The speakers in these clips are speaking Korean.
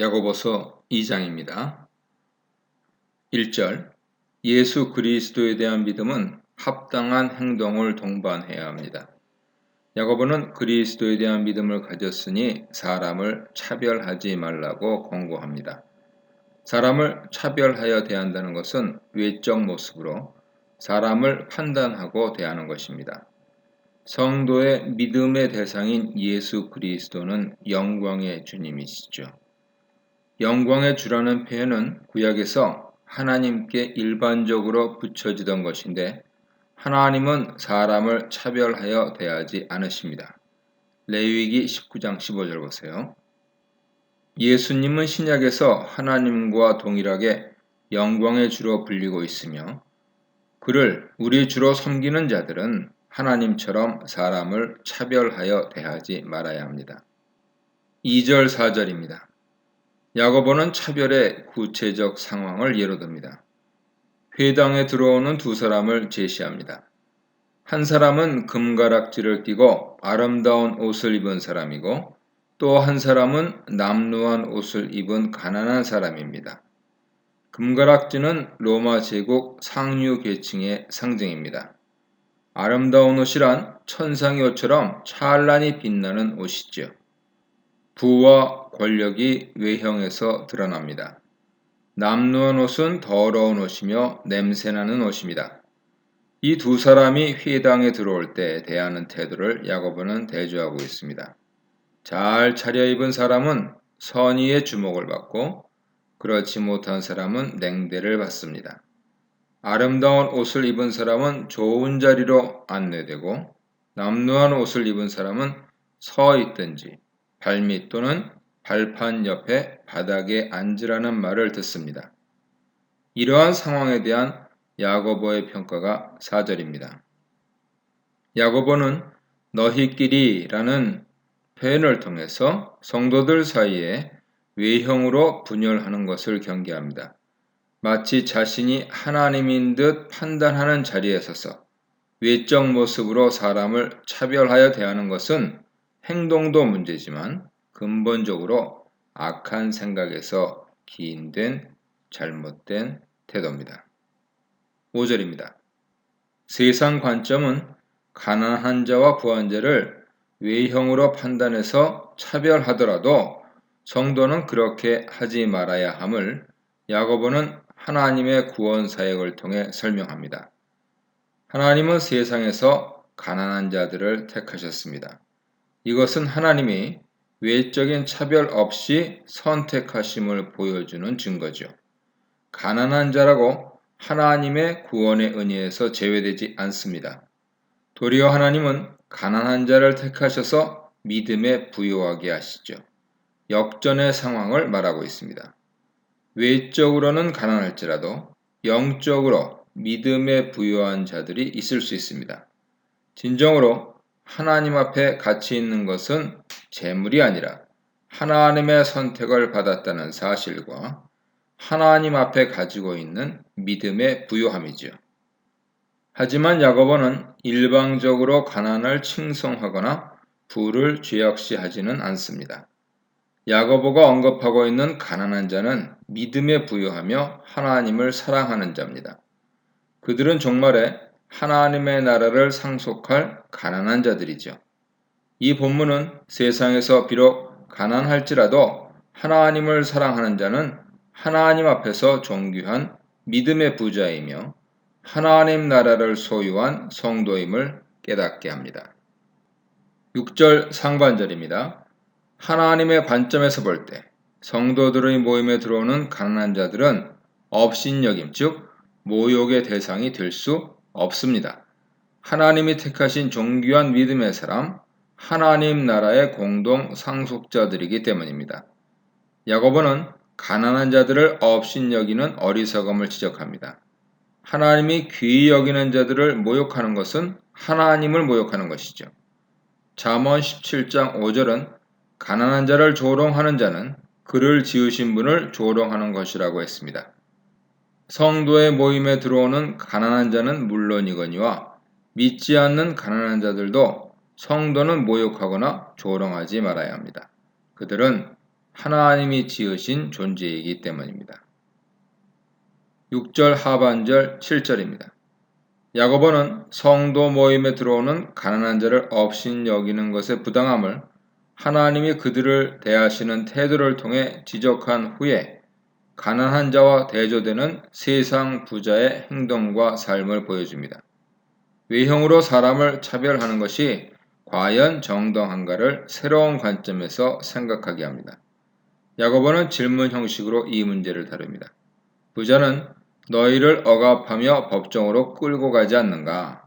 야고보서 2장입니다. 1절 예수 그리스도에 대한 믿음은 합당한 행동을 동반해야 합니다. 야고보는 그리스도에 대한 믿음을 가졌으니 사람을 차별하지 말라고 권고합니다. 사람을 차별하여 대한다는 것은 외적 모습으로 사람을 판단하고 대하는 것입니다. 성도의 믿음의 대상인 예수 그리스도는 영광의 주님이시죠. 영광의 주라는 표현은 구약에서 하나님께 일반적으로 붙여지던 것인데 하나님은 사람을 차별하여 대하지 않으십니다. 레위기 19장 15절 보세요. 예수님은 신약에서 하나님과 동일하게 영광의 주로 불리고 있으며 그를 우리 주로 섬기는 자들은 하나님처럼 사람을 차별하여 대하지 말아야 합니다. 2절 4절입니다. 야고보는 차별의 구체적 상황을 예로 듭니다. 회당에 들어오는 두 사람을 제시합니다. 한 사람은 금가락지를 띠고 아름다운 옷을 입은 사람이고 또 한 사람은 남루한 옷을 입은 가난한 사람입니다. 금가락지는 로마 제국 상류 계층의 상징입니다. 아름다운 옷이란 천상의 옷처럼 찬란히 빛나는 옷이죠. 부와 권력이 외형에서 드러납니다. 남루한 옷은 더러운 옷이며 냄새나는 옷입니다. 이 두 사람이 회당에 들어올 때 대하는 태도를 야고보는 대조하고 있습니다. 잘 차려입은 사람은 선의의 주목을 받고 그렇지 못한 사람은 냉대를 받습니다. 아름다운 옷을 입은 사람은 좋은 자리로 안내되고 남루한 옷을 입은 사람은 서 있든지 발밑 또는 발판 옆에 바닥에 앉으라는 말을 듣습니다. 이러한 상황에 대한 야고보의 평가가 4절입니다. 야고보는 너희끼리라는 표현을 통해서 성도들 사이에 외형으로 분열하는 것을 경계합니다. 마치 자신이 하나님인 듯 판단하는 자리에 서서 외적 모습으로 사람을 차별하여 대하는 것은 행동도 문제지만 근본적으로 악한 생각에서 기인된 잘못된 태도입니다. 5절입니다. 세상 관점은 가난한 자와 부한 자를 외형으로 판단해서 차별하더라도 성도는 그렇게 하지 말아야 함을 야고보는 하나님의 구원 사역을 통해 설명합니다. 하나님은 세상에서 가난한 자들을 택하셨습니다. 이것은 하나님이 외적인 차별 없이 선택하심을 보여주는 증거죠. 가난한 자라고 하나님의 구원의 은혜에서 제외되지 않습니다. 도리어 하나님은 가난한 자를 택하셔서 믿음에 부요하게 하시죠. 역전의 상황을 말하고 있습니다. 외적으로는 가난할지라도 영적으로 믿음에 부요한 자들이 있을 수 있습니다. 진정으로 하나님 앞에 가치 있는 것은 재물이 아니라 하나님의 선택을 받았다는 사실과 하나님 앞에 가지고 있는 믿음의 부요함이죠. 하지만 야고보는 일방적으로 가난을 칭송하거나 부를 죄악시하지는 않습니다. 야고보가 언급하고 있는 가난한 자는 믿음에 부요하며 하나님을 사랑하는 자입니다. 그들은 종말에 하나님의 나라를 상속할 가난한 자들이죠. 이 본문은 세상에서 비록 가난할지라도 하나님을 사랑하는 자는 하나님 앞에서 존귀한 믿음의 부자이며 하나님 나라를 소유한 성도임을 깨닫게 합니다. 6절 상반절입니다. 하나님의 관점에서 볼 때 성도들의 모임에 들어오는 가난한 자들은 업신여김, 즉 모욕의 대상이 될 수 없습니다. 하나님이 택하신 존귀한 믿음의 사람, 하나님 나라의 공동 상속자들이기 때문입니다. 야고보는 가난한 자들을 업신여기는 어리석음을 지적합니다. 하나님이 귀히 여기는 자들을 모욕하는 것은 하나님을 모욕하는 것이죠. 잠언 17장 5절은 가난한 자를 조롱하는 자는 그를 지으신 분을 조롱하는 것이라고 했습니다. 성도의 모임에 들어오는 가난한 자는 물론이거니와 믿지 않는 가난한 자들도 성도는 모욕하거나 조롱하지 말아야 합니다. 그들은 하나님이 지으신 존재이기 때문입니다. 6절 하반절 7절입니다. 야고보는 성도 모임에 들어오는 가난한 자를 업신 여기는 것의 부당함을 하나님이 그들을 대하시는 태도를 통해 지적한 후에 가난한 자와 대조되는 세상 부자의 행동과 삶을 보여줍니다. 외형으로 사람을 차별하는 것이 과연 정당한가를 새로운 관점에서 생각하게 합니다. 야고보는 질문 형식으로 이 문제를 다룹니다. 부자는 너희를 억압하며 법정으로 끌고 가지 않는가?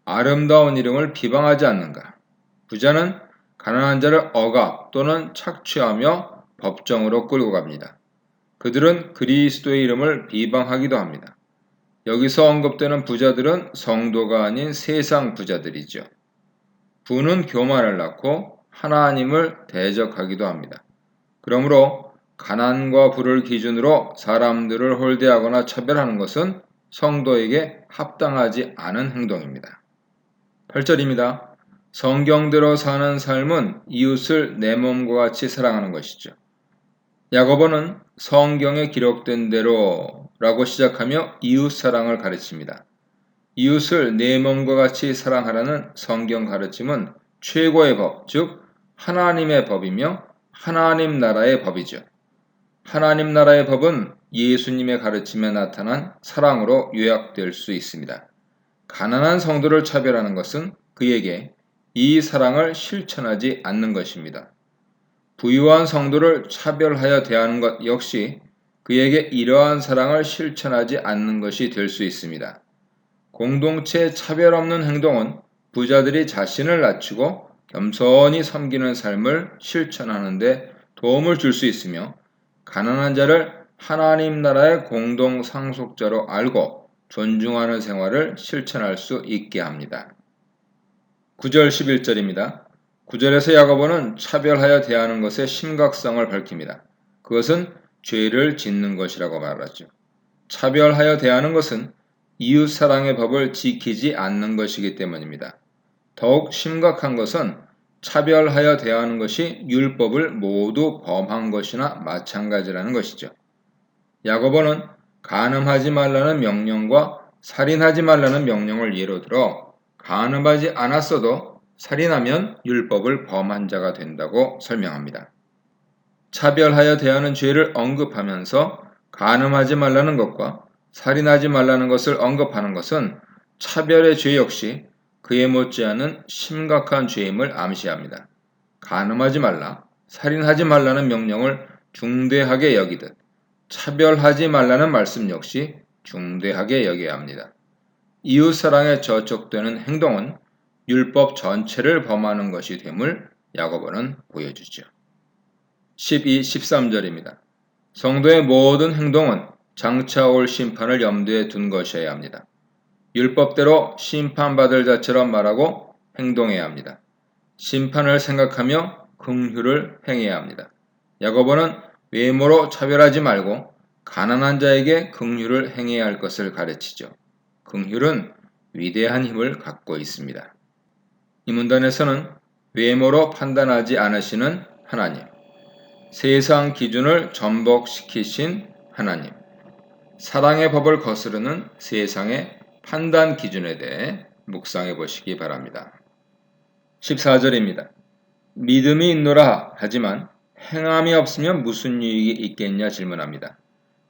아름다운 이름을 비방하지 않는가? 부자는 가난한 자를 억압 또는 착취하며 법정으로 끌고 갑니다. 그들은 그리스도의 이름을 비방하기도 합니다. 여기서 언급되는 부자들은 성도가 아닌 세상 부자들이죠. 부는 교만을 낳고 하나님을 대적하기도 합니다. 그러므로 가난과 부를 기준으로 사람들을 홀대하거나 차별하는 것은 성도에게 합당하지 않은 행동입니다. 8절입니다. 성경대로 사는 삶은 이웃을 내 몸과 같이 사랑하는 것이죠. 야고보는 성경에 기록된 대로 라고 시작하며 이웃 사랑을 가르칩니다. 이웃을 내 몸과 같이 사랑하라는 성경 가르침은 최고의 법, 즉 하나님의 법이며 하나님 나라의 법이죠. 하나님 나라의 법은 예수님의 가르침에 나타난 사랑으로 요약될 수 있습니다. 가난한 성도를 차별하는 것은 그에게 이 사랑을 실천하지 않는 것입니다. 부유한 성도를 차별하여 대하는 것 역시 그에게 이러한 사랑을 실천하지 않는 것이 될 수 있습니다. 공동체 차별 없는 행동은 부자들이 자신을 낮추고 겸손히 섬기는 삶을 실천하는 데 도움을 줄 수 있으며 가난한 자를 하나님 나라의 공동 상속자로 알고 존중하는 생활을 실천할 수 있게 합니다. 9절 11절입니다. 9절에서 야고보는 차별하여 대하는 것의 심각성을 밝힙니다. 그것은 죄를 짓는 것이라고 말하죠. 차별하여 대하는 것은 이웃 사랑의 법을 지키지 않는 것이기 때문입니다. 더욱 심각한 것은 차별하여 대하는 것이 율법을 모두 범한 것이나 마찬가지라는 것이죠. 야고보는 간음하지 말라는 명령과 살인하지 말라는 명령을 예로 들어 간음하지 않았어도 살인하면 율법을 범한 자가 된다고 설명합니다. 차별하여 대하는 죄를 언급하면서 간음하지 말라는 것과 살인하지 말라는 것을 언급하는 것은 차별의 죄 역시 그에 못지않은 심각한 죄임을 암시합니다. 간음하지 말라, 살인하지 말라는 명령을 중대하게 여기듯 차별하지 말라는 말씀 역시 중대하게 여겨야 합니다. 이웃사랑에 저촉되는 행동은 율법 전체를 범하는 것이 됨을 야고보는 보여주죠. 12, 13절입니다. 성도의 모든 행동은 장차 올 심판을 염두에 둔 것이어야 합니다. 율법대로 심판받을 자처럼 말하고 행동해야 합니다. 심판을 생각하며 긍휼을 행해야 합니다. 야고보는 외모로 차별하지 말고 가난한 자에게 긍휼을 행해야 할 것을 가르치죠. 긍휼은 위대한 힘을 갖고 있습니다. 이 문단에서는 외모로 판단하지 않으시는 하나님, 세상 기준을 전복시키신 하나님, 사랑의 법을 거스르는 세상의 판단 기준에 대해 묵상해 보시기 바랍니다. 14절입니다. 믿음이 있노라 하지만 행함이 없으면 무슨 유익이 있겠냐 질문합니다.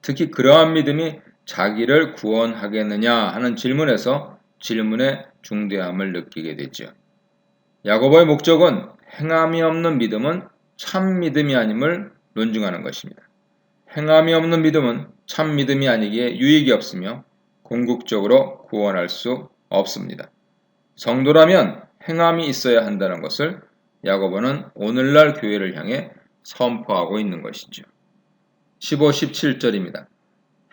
특히 그러한 믿음이 자기를 구원하겠느냐 하는 질문에서 질문의 중대함을 느끼게 되죠. 야고보의 목적은 행함이 없는 믿음은 참 믿음이 아님을 논증하는 것입니다. 행함이 없는 믿음은 참 믿음이 아니기에 유익이 없으며 궁극적으로 구원할 수 없습니다. 성도라면 행함이 있어야 한다는 것을 야고보는 오늘날 교회를 향해 선포하고 있는 것이죠. 15, 17절입니다.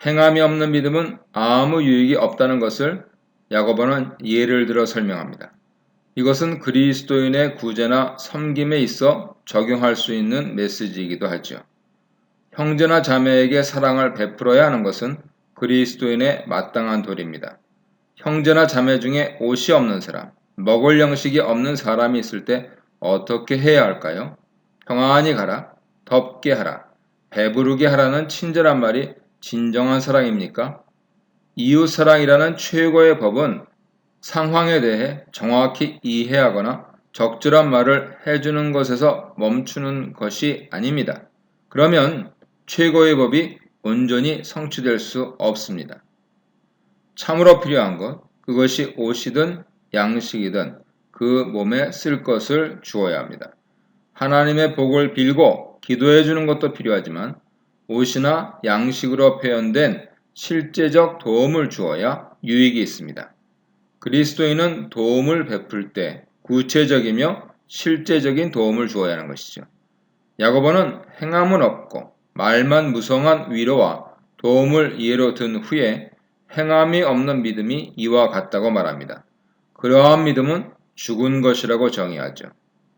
행함이 없는 믿음은 아무 유익이 없다는 것을 야고보는 예를 들어 설명합니다. 이것은 그리스도인의 구제나 섬김에 있어 적용할 수 있는 메시지이기도 하죠. 형제나 자매에게 사랑을 베풀어야 하는 것은 그리스도인의 마땅한 도리입니다. 형제나 자매 중에 옷이 없는 사람, 먹을 양식이 없는 사람이 있을 때 어떻게 해야 할까요? 평안히 가라, 덥게 하라, 배부르게 하라는 친절한 말이 진정한 사랑입니까? 이웃사랑이라는 최고의 법은 상황에 대해 정확히 이해하거나 적절한 말을 해주는 것에서 멈추는 것이 아닙니다. 그러면 최고의 법이 온전히 성취될 수 없습니다. 참으로 필요한 것, 그것이 옷이든 양식이든 그 몸에 쓸 것을 주어야 합니다. 하나님의 복을 빌고 기도해 주는 것도 필요하지만 옷이나 양식으로 표현된 실제적 도움을 주어야 유익이 있습니다. 그리스도인은 도움을 베풀 때 구체적이며 실제적인 도움을 주어야 하는 것이죠. 야고보는 행함은 없고 말만 무성한 위로와 도움을 예로 든 후에 행함이 없는 믿음이 이와 같다고 말합니다. 그러한 믿음은 죽은 것이라고 정의하죠.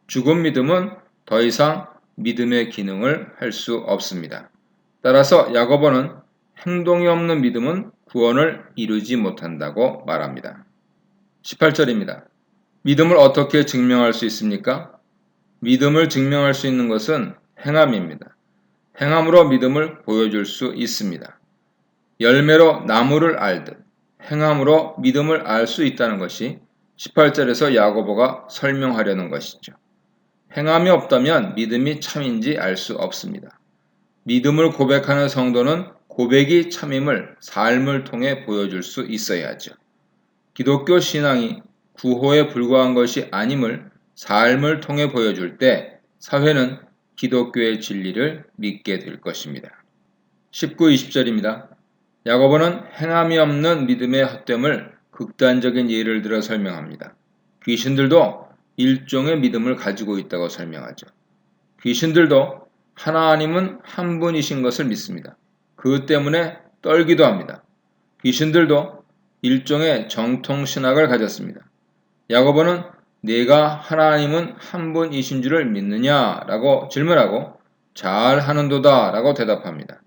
죽은 믿음은 더 이상 믿음의 기능을 할 수 없습니다. 따라서 야고보는 행동이 없는 믿음은 구원을 이루지 못한다고 말합니다. 18절입니다. 믿음을 어떻게 증명할 수 있습니까? 믿음을 증명할 수 있는 것은 행함입니다. 행함으로 믿음을 보여줄 수 있습니다. 열매로 나무를 알듯 행함으로 믿음을 알 수 있다는 것이 18절에서 야고보가 설명하려는 것이죠. 행함이 없다면 믿음이 참인지 알 수 없습니다. 믿음을 고백하는 성도는 고백이 참임을 삶을 통해 보여줄 수 있어야 하죠. 기독교 신앙이 구호에 불과한 것이 아님을 삶을 통해 보여줄 때 사회는 기독교의 진리를 믿게 될 것입니다. 19, 20절입니다. 야고보는 행함이 없는 믿음의 헛됨을 극단적인 예를 들어 설명합니다. 귀신들도 일종의 믿음을 가지고 있다고 설명하죠. 귀신들도 하나님은 한 분이신 것을 믿습니다. 그 때문에 떨기도 합니다. 귀신들도 일종의 정통신학을 가졌습니다. 야고보는 내가 하나님은 한 분이신 줄을 믿느냐라고 질문하고 잘하는도다 라고 대답합니다.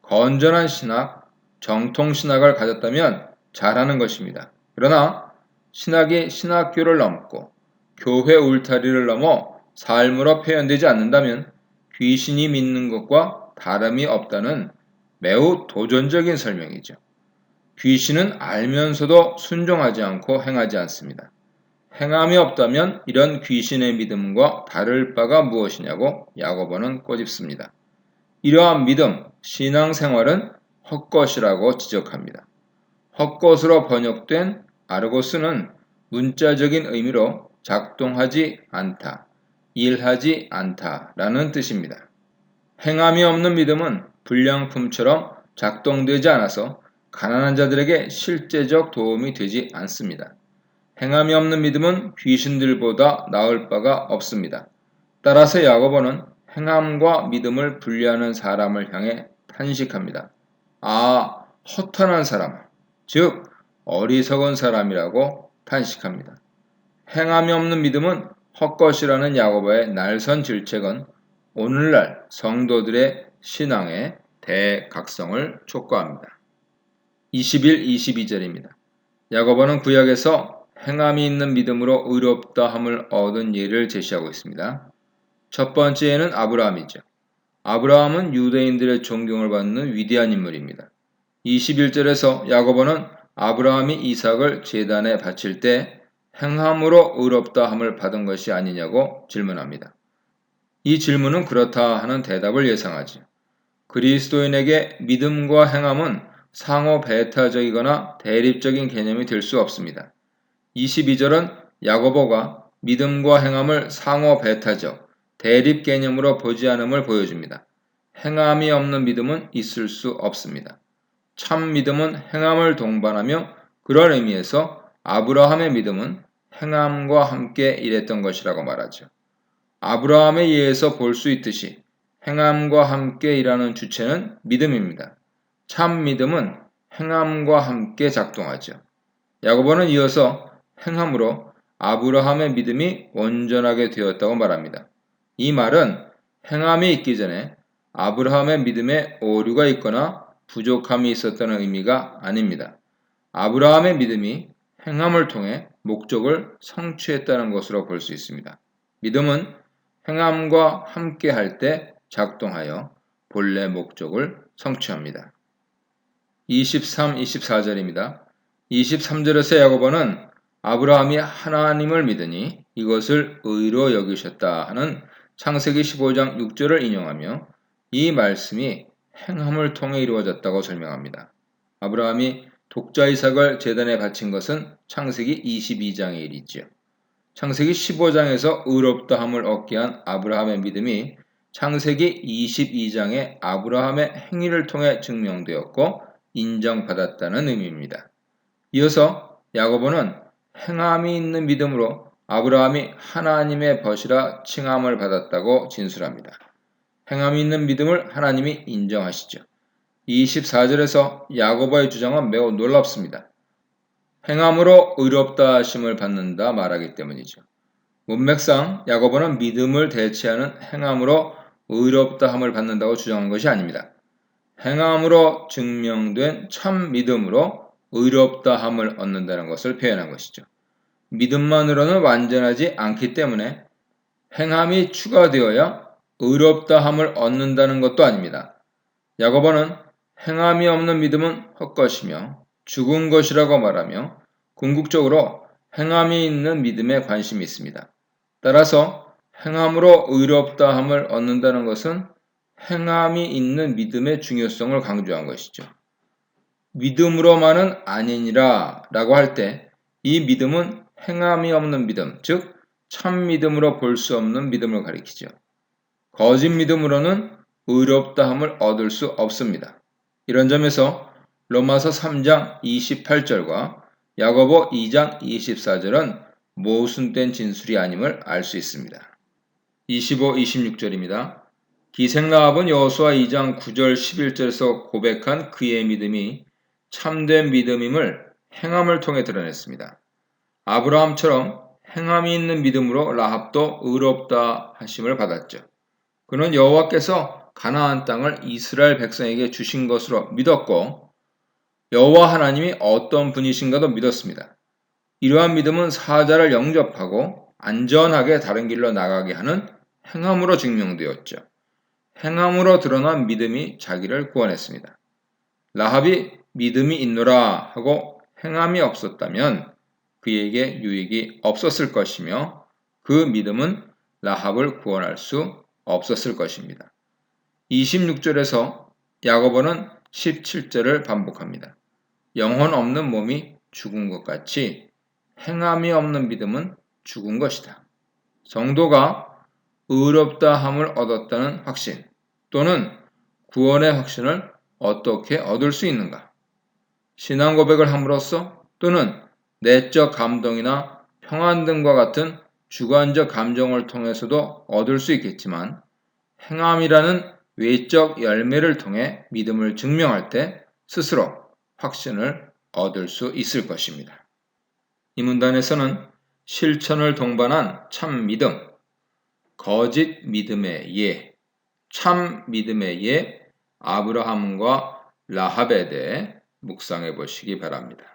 건전한 신학, 정통신학을 가졌다면 잘하는 것입니다. 그러나 신학이 신학교를 넘고 교회 울타리를 넘어 삶으로 표현되지 않는다면 귀신이 믿는 것과 다름이 없다는 매우 도전적인 설명이죠. 귀신은 알면서도 순종하지 않고 행하지 않습니다. 행함이 없다면 이런 귀신의 믿음과 다를 바가 무엇이냐고 야고보는 꼬집습니다. 이러한 믿음, 신앙생활은 헛것이라고 지적합니다. 헛것으로 번역된 아르고스는 문자적인 의미로 작동하지 않다, 일하지 않다라는 뜻입니다. 행함이 없는 믿음은 불량품처럼 작동되지 않아서 가난한 자들에게 실제적 도움이 되지 않습니다. 행함이 없는 믿음은 귀신들보다 나을 바가 없습니다. 따라서 야고보는 행함과 믿음을 분리하는 사람을 향해 탄식합니다. 아, 허탄한 사람, 즉 어리석은 사람이라고 탄식합니다. 행함이 없는 믿음은 헛것이라는 야고보의 날선 질책은 오늘날 성도들의 신앙의 대각성을 촉구합니다. 21, 22절입니다. 야고보는 구약에서 행함이 있는 믿음으로 의롭다 함을 얻은 예를 제시하고 있습니다. 첫 번째는 아브라함이죠. 아브라함은 유대인들의 존경을 받는 위대한 인물입니다. 21절에서 야고보는 아브라함이 이삭을 제단에 바칠 때 행함으로 의롭다 함을 받은 것이 아니냐고 질문합니다. 이 질문은 그렇다 하는 대답을 예상하지. 그리스도인에게 믿음과 행함은 상호 배타적이거나 대립적인 개념이 될 수 없습니다. 22절은 야고보가 믿음과 행함을 상호 배타적, 대립 개념으로 보지 않음을 보여줍니다. 행함이 없는 믿음은 있을 수 없습니다. 참 믿음은 행함을 동반하며 그런 의미에서 아브라함의 믿음은 행함과 함께 일했던 것이라고 말하죠. 아브라함에 의해서 볼 수 있듯이 행함과 함께 일하는 주체는 믿음입니다. 참 믿음은 행함과 함께 작동하죠. 야고보는 이어서 행함으로 아브라함의 믿음이 온전하게 되었다고 말합니다. 이 말은 행함이 있기 전에 아브라함의 믿음에 오류가 있거나 부족함이 있었다는 의미가 아닙니다. 아브라함의 믿음이 행함을 통해 목적을 성취했다는 것으로 볼 수 있습니다. 믿음은 행함과 함께 할 때 작동하여 본래 목적을 성취합니다. 23, 24절입니다. 23절에서 야고보는 아브라함이 하나님을 믿으니 이것을 의로 여기셨다 하는 창세기 15장 6절을 인용하며 이 말씀이 행함을 통해 이루어졌다고 설명합니다. 아브라함이 독자 이삭을 제단에 바친 것은 창세기 22장의 일이지요. 창세기 15장에서 의롭다함을 얻게 한 아브라함의 믿음이 창세기 22장의 아브라함의 행위를 통해 증명되었고 인정받았다는 의미입니다. 이어서 야고보는 행함이 있는 믿음으로 아브라함이 하나님의 벗이라 칭함을 받았다고 진술합니다. 행함이 있는 믿음을 하나님이 인정하시죠. 24절에서 야고보의 주장은 매우 놀랍습니다. 행함으로 의롭다 하심을 받는다 말하기 때문이죠. 문맥상 야고보는 믿음을 대체하는 행함으로 의롭다 함을 받는다고 주장한 것이 아닙니다. 행함으로 증명된 참 믿음으로 의롭다 함을 얻는다는 것을 표현한 것이죠. 믿음만으로는 완전하지 않기 때문에 행함이 추가되어야 의롭다 함을 얻는다는 것도 아닙니다. 야고보는 행함이 없는 믿음은 헛것이며 죽은 것이라고 말하며 궁극적으로 행함이 있는 믿음에 관심이 있습니다. 따라서 행함으로 의롭다 함을 얻는다는 것은 행함이 있는 믿음의 중요성을 강조한 것이죠. 믿음으로만은 아니니라 라고 할 때 이 믿음은 행함이 없는 믿음, 즉 참 믿음으로 볼 수 없는 믿음을 가리키죠. 거짓 믿음으로는 의롭다함을 얻을 수 없습니다. 이런 점에서 로마서 3장 28절과 야고보 2장 24절은 모순된 진술이 아님을 알 수 있습니다. 25, 26절입니다. 기생라합은 여호수아 2장 9절 11절에서 고백한 그의 믿음이 참된 믿음임을 행함을 통해 드러냈습니다. 아브라함처럼 행함이 있는 믿음으로 라합도 의롭다 하심을 받았죠. 그는 여호와께서 가나안 땅을 이스라엘 백성에게 주신 것으로 믿었고 여호와 하나님이 어떤 분이신가도 믿었습니다. 이러한 믿음은 사자를 영접하고 안전하게 다른 길로 나가게 하는 행함으로 증명되었죠. 행함으로 드러난 믿음이 자기를 구원했습니다. 라합이 믿음이 있노라 하고 행함이 없었다면 그에게 유익이 없었을 것이며 그 믿음은 라합을 구원할 수 없었을 것입니다. 26절에서 야고보는 17절을 반복합니다. 영혼 없는 몸이 죽은 것 같이 행함이 없는 믿음은 죽은 것이다. 성도가 의롭다 함을 얻었다는 확신 또는 구원의 확신을 어떻게 얻을 수 있는가? 신앙 고백을 함으로써 또는 내적 감동이나 평안 등과 같은 주관적 감정을 통해서도 얻을 수 있겠지만 행함이라는 외적 열매를 통해 믿음을 증명할 때 스스로 확신을 얻을 수 있을 것입니다. 이 문단에서는 실천을 동반한 참 믿음, 거짓 믿음의 예, 참 믿음의 예, 아브라함과 라합에 대해 묵상해 보시기 바랍니다.